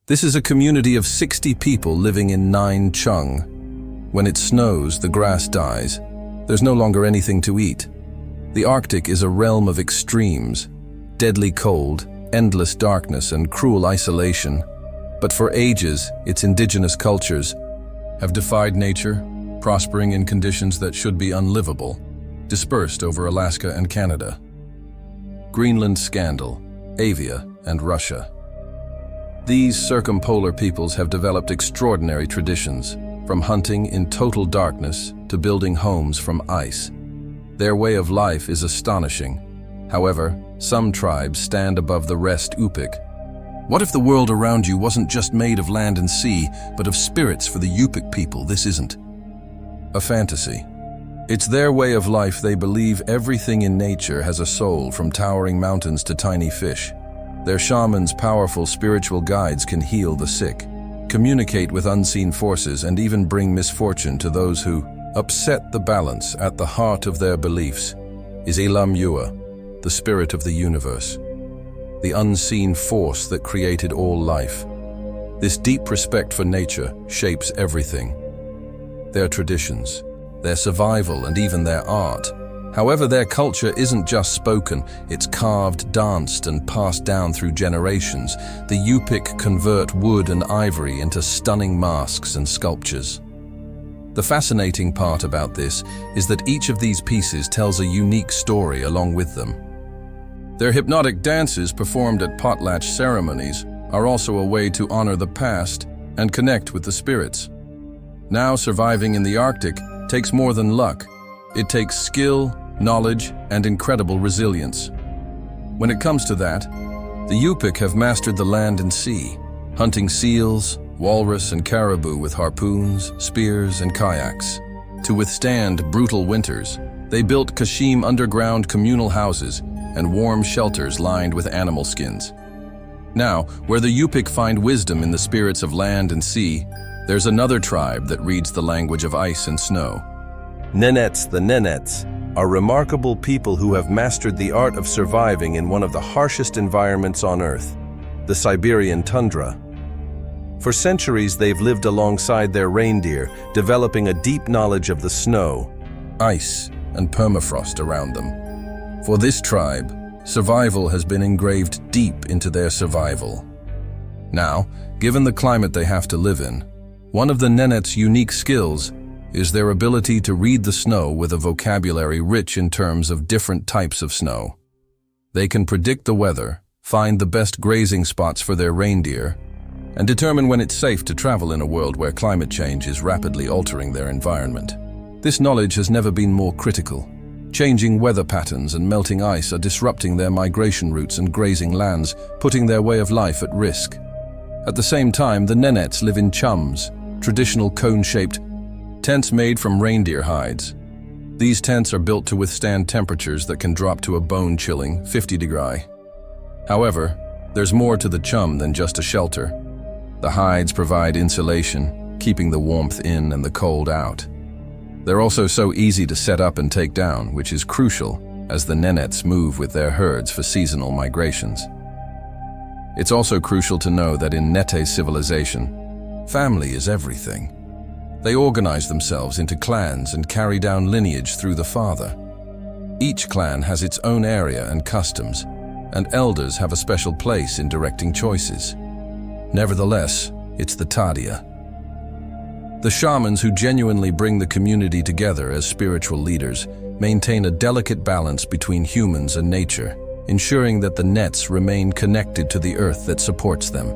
This is a community of 60 people living in Nine Chung. When it snows, the grass dies. There's no longer anything to eat. The Arctic is a realm of extremes, deadly cold, endless darkness, and cruel isolation. But for ages, its indigenous cultures have defied nature, prospering in conditions that should be unlivable, dispersed over Alaska and Canada. Greenland scandal, Avia, and Russia. These circumpolar peoples have developed extraordinary traditions, from hunting in total darkness to building homes from ice. Their way of life is astonishing. However, some tribes stand above the rest. Yupik. What if the world around you wasn't just made of land and sea, but of spirits? For the Yupik people, this isn't a fantasy. It's their way of life. They believe everything in nature has a soul, from towering mountains to tiny fish. Their shamans, powerful spiritual guides, can heal the sick, communicate with unseen forces, and even bring misfortune to those who upset the balance. At the heart of their beliefs is Ilam Yua, the spirit of the universe, the unseen force that created all life. This deep respect for nature shapes everything: their traditions, their survival, and even their art. However, their culture isn't just spoken, it's carved, danced, and passed down through generations. The Yupik convert wood and ivory into stunning masks and sculptures. The fascinating part about this is that each of these pieces tells a unique story along with them. Their hypnotic dances, performed at potlatch ceremonies, are also a way to honor the past and connect with the spirits. Now, surviving in the Arctic takes more than luck. It takes skill, knowledge, and incredible resilience. When it comes to that, the Yupik have mastered the land and sea, hunting seals, walrus, and caribou with harpoons, spears, and kayaks. To withstand brutal winters, they built Kashim underground communal houses and warm shelters lined with animal skins. Now, where the Yupik find wisdom in the spirits of land and sea, there's another tribe that reads the language of ice and snow. Nenets. The Nenets are remarkable people who have mastered the art of surviving in one of the harshest environments on Earth, the Siberian tundra. For centuries, they've lived alongside their reindeer, developing a deep knowledge of the snow, ice, and permafrost around them. For this tribe, survival has been engraved deep into their survival. Now, given the climate they have to live in, one of the Nenets' unique skills is their ability to read the snow with a vocabulary rich in terms of different types of snow. They can predict the weather, find the best grazing spots for their reindeer, and determine when it's safe to travel in a world where climate change is rapidly altering their environment. This knowledge has never been more critical. Changing weather patterns and melting ice are disrupting their migration routes and grazing lands, putting their way of life at risk. At the same time, the Nenets live in chums, traditional cone-shaped tents made from reindeer hides. These tents are built to withstand temperatures that can drop to a bone-chilling 50 degrees. However, there's more to the chum than just a shelter. The hides provide insulation, keeping the warmth in and the cold out. They're also so easy to set up and take down, which is crucial as the Nenets move with their herds for seasonal migrations. It's also crucial to know that in Nete civilization, family is everything. They organize themselves into clans and carry down lineage through the father. Each clan has its own area and customs, and elders have a special place in directing choices. Nevertheless, it's the Tadia, the shamans who genuinely bring the community together as spiritual leaders, maintain a delicate balance between humans and nature, ensuring that the Nets remain connected to the earth that supports them.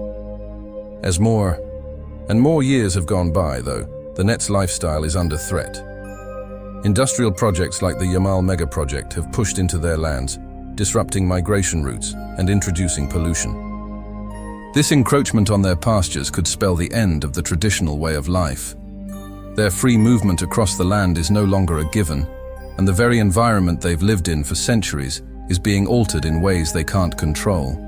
As more and more years have gone by, though, the Nets' lifestyle is under threat. Industrial projects like the Yamal Mega Project have pushed into their lands, disrupting migration routes and introducing pollution. This encroachment on their pastures could spell the end of the traditional way of life. Their free movement across the land is no longer a given, and the very environment they've lived in for centuries is being altered in ways they can't control.